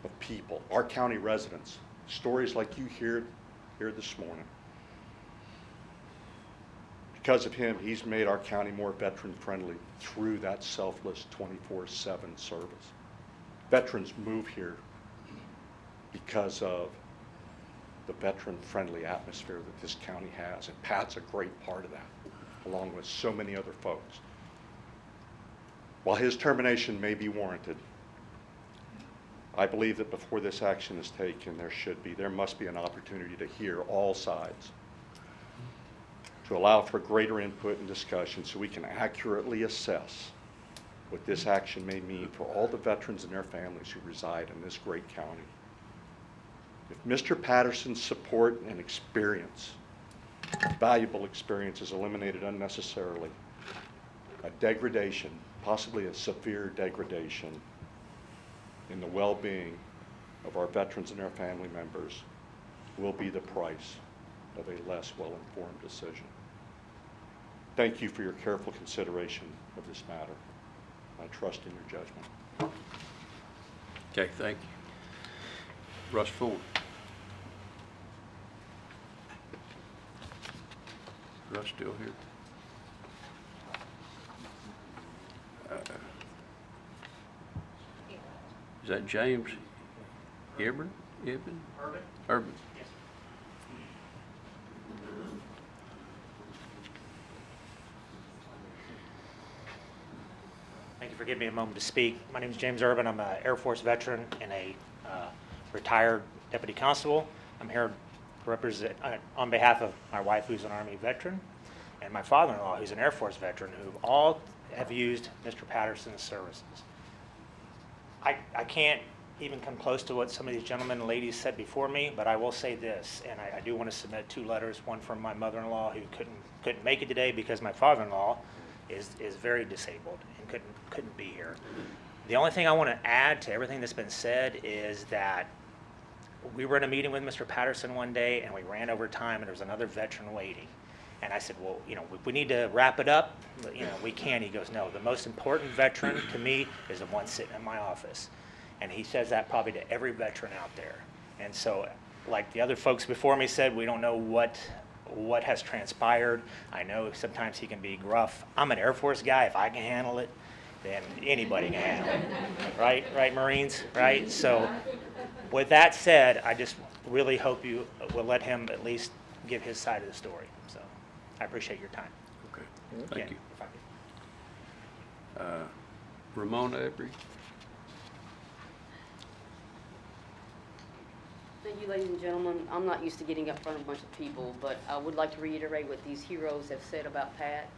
Speaker 19: of people, our county residents, stories like you hear here this morning. Because of him, he's made our county more veteran friendly through that selfless 24/7 service. Veterans move here because of the veteran-friendly atmosphere that this county has, and Pat's a great part of that, along with so many other folks. While his termination may be warranted, I believe that before this action is taken, there must be an opportunity to hear all sides, to allow for greater input and discussion so we can accurately assess what this action may mean for all the veterans and their families who reside in this great county. If Mr. Patterson's support and experience, valuable experience, is eliminated unnecessarily, a degradation, possibly a severe degradation in the well-being of our veterans and their family members will be the price of a less well-informed decision. Thank you for your careful consideration of this matter. I trust in your judgment.
Speaker 2: Okay, thank you. Russ Ford. Russ still here? Is that James Urban? Urban.
Speaker 20: Yes. Thank you for giving me a moment to speak. My name is James Urban. I'm an Air Force veteran and a retired deputy constable. I'm here to represent on behalf of my wife, who's an Army veteran. and my father-in-law, who's an Air Force veteran, who all have used Mr. Patterson's services. I can't even come close to what some of these gentlemen and ladies said before me, but I will say this, and I do want to submit 2 letters, one from my mother-in-law who couldn't make it today because my father-in-law is very disabled and couldn't be here. The only thing I want to add to everything that's been said is that we were in a meeting with Mr. Patterson one day and we ran over time and there was another veteran waiting. And I said, well, we need to wrap it up, but, we can. He goes, no, the most important veteran to me is the one sitting in my office. And he says that probably to every veteran out there. And so, like the other folks before me said, we don't know what has transpired. I know sometimes he can be gruff. I'm an Air Force guy. If I can handle it, then anybody can handle it. Right, Marines? Right? So with that said, I just really hope you will let him at least give his side of the story. So I appreciate your time.
Speaker 1: Okay, thank you.
Speaker 20: If I could.
Speaker 1: Ramona Embry.
Speaker 21: Thank you, ladies and gentlemen. I'm not used to getting up in front of a bunch of people, but I would like to reiterate what these heroes have said about Pat.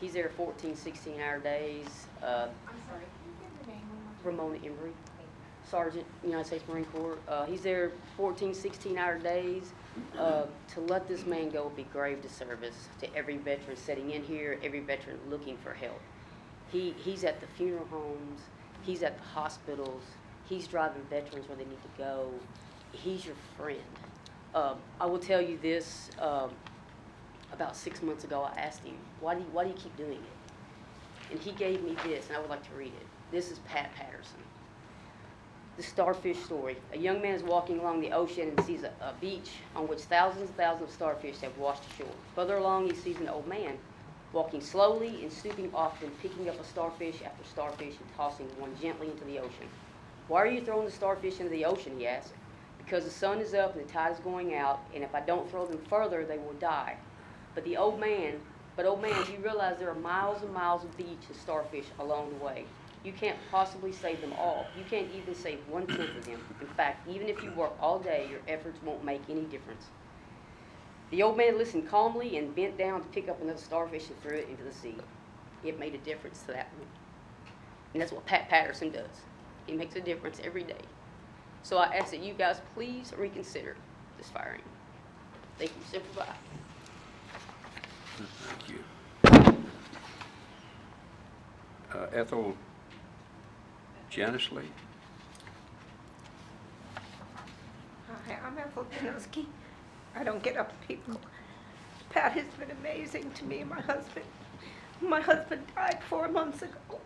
Speaker 21: He's there 14, 16-hour days.
Speaker 15: I'm sorry, can you give your name one more time?
Speaker 21: Ramona Embry, Sergeant, United States Marine Corps. He's there 14, 16-hour days. To let this man go would be grave disservice to every veteran sitting in here, every veteran looking for help. He's at the funeral homes, he's at the hospitals, he's driving veterans where they need to go. He's your friend. I will tell you this, about 6 months ago I asked him, why do you keep doing it? And he gave me this, and I would like to read it. This is Pat Patterson. The starfish story. A young man is walking along the ocean and sees a beach on which thousands and thousands of starfish have washed ashore. Further along he sees an old man walking slowly and stooping often, picking up a starfish after starfish and tossing one gently into the ocean. Why are you throwing the starfish into the ocean, he asked. Because the sun is up and the tide is going out, and if I don't throw them further, they will die. But old man, do you realize there are miles and miles of beach and starfish along the way? You can't possibly save them all. You can't even save 1/10 of them. In fact, even if you work all day, your efforts won't make any difference. The old man listened calmly and bent down to pick up another starfish and threw it into the sea. It made a difference to that one. And that's what Pat Patterson does. He makes a difference every day. So I ask that you guys please reconsider this firing. Thank you. Simple bye.
Speaker 1: Thank you. Ethel Janisley.
Speaker 22: Hi, I'm Ethel Janowski. I don't get up to people. Pat has been amazing to me and my husband. My husband died 4 months ago.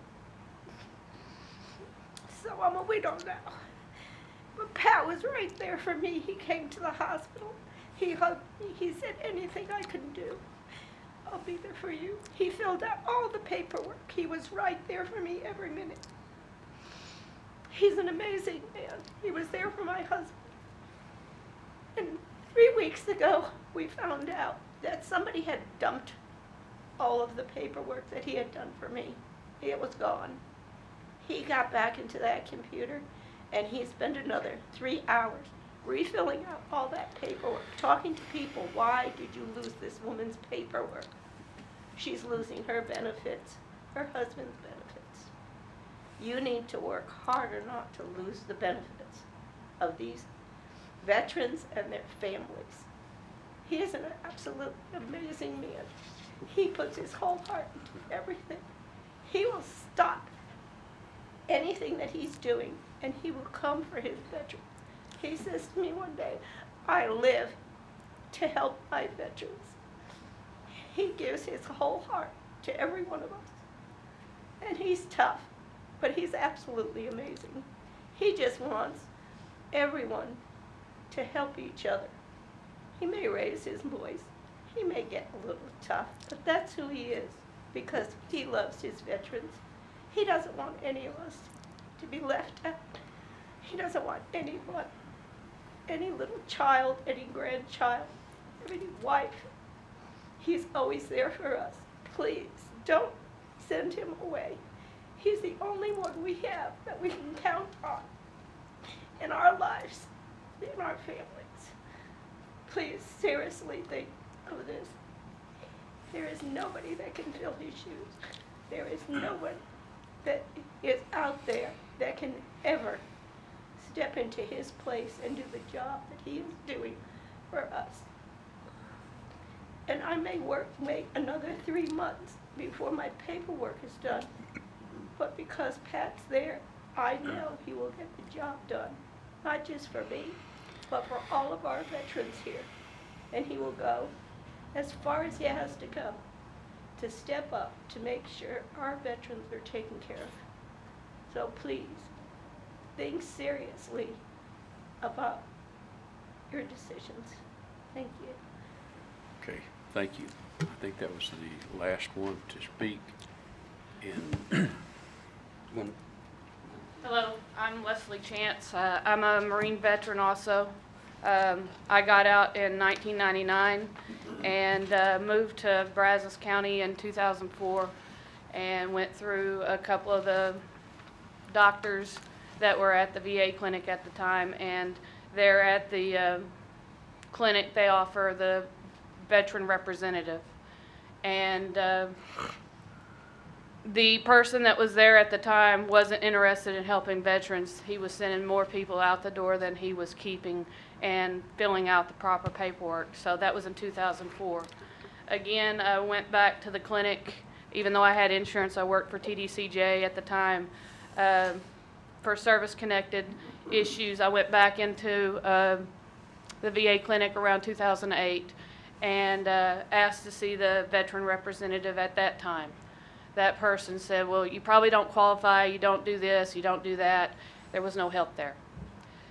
Speaker 22: So I'm a widow now. But Pat was right there for me. He came to the hospital. He hugged me. He said, anything I can do, I'll be there for you. He filled out all the paperwork. He was right there for me every minute. He's an amazing man. He was there for my husband. And 3 weeks ago, we found out that somebody had dumped all of the paperwork that he had done for me. It was gone. He got back into that computer, and he spent another 3 hours refilling out all that paperwork, talking to people. Why did you lose this woman's paperwork? She's losing her benefits, her husband's benefits. You need to work harder not to lose the benefits of these veterans and their families. He is an absolute amazing man. He puts his whole heart into everything. He will stop anything that he's doing, and he will come for his veterans. He says to me one day, I live to help my veterans. He gives his whole heart to every one of us. And he's tough, but he's absolutely amazing. He just wants everyone to help each other. He may raise his voice. He may get a little tough, but that's who he is, because he loves his veterans. He doesn't want any of us to be left out. He doesn't want anyone, any little child, any grandchild, any wife. He's always there for us. Please don't send him away. He's the only one we have that we can count on in our lives, in our families. Please seriously think of this. There is nobody that can fill his shoes. There is no one that is out there that can ever step into his place and do the job that he is doing for us. And I may wait another 3 months before my paperwork is done. But because Pat's there, I know he will get the job done, not just for me, but for all of our veterans here. And he will go as far as he has to go to step up to make sure our veterans are taken care of. So please, think seriously about your decisions. Thank you.
Speaker 2: Okay, thank you. I think that was the last one to speak. And
Speaker 7: Hello, I'm Leslie Chance. I'm a Marine veteran also. I got out in 1999 and moved to Brazos County in 2004 and went through a couple of the doctors that were at the VA clinic at the time, and there at the clinic they offer the veteran representative. And the person that was there at the time wasn't interested in helping veterans. He was sending more people out the door than he was keeping and filling out the proper paperwork. So that was in 2004. Again, I went back to the clinic. Even though I had insurance, I worked for TDCJ at the time. For service-connected issues, I went back into the VA clinic around 2008 and asked to see the veteran representative at that time. That person said, well, you probably don't qualify, you don't do this, you don't do that. There was no help there.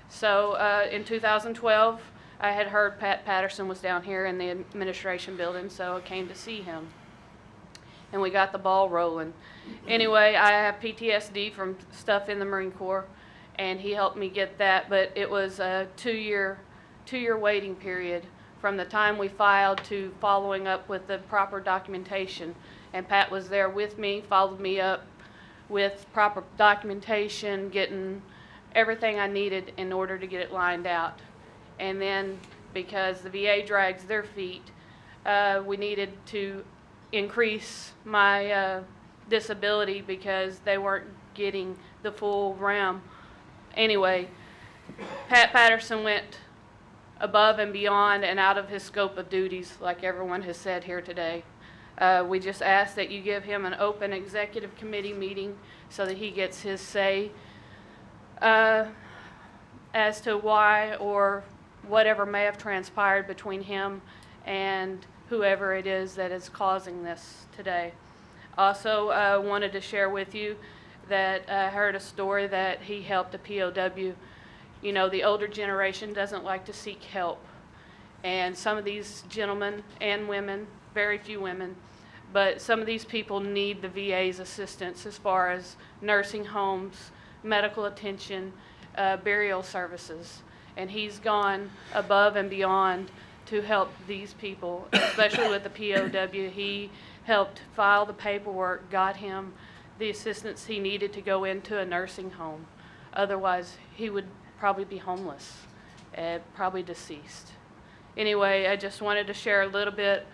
Speaker 7: So in 2012, I had heard Pat Patterson was down here in the administration building, so I came to see him. And we got the ball rolling. Anyway, I have PTSD from stuff in the Marine Corps, and he helped me get that, but it was a two-year waiting period from the time we filed to following up with the proper documentation. And Pat was there with me, followed me up with proper documentation, getting everything I needed in order to get it lined out. And then, because the VA drags their feet, we needed to increase my disability because they weren't getting the full realm. Anyway, Pat Patterson went above and beyond and out of his scope of duties, like everyone has said here today. We just ask that you give him an open executive committee meeting so that he gets his say as to why or whatever may have transpired between him and whoever it is that is causing this today. Also, wanted to share with you that I heard a story that he helped a POW. You know, the older generation doesn't like to seek help. And some of these gentlemen and women, very few women, but some of these people need the VA's assistance as far as nursing homes, medical attention, burial services. And he's gone above and beyond to help these people, especially with the POW. He helped file the paperwork, got him the assistance he needed to go into a nursing home. Otherwise, he would probably be homeless and probably deceased. Anyway, I just wanted to share a little bit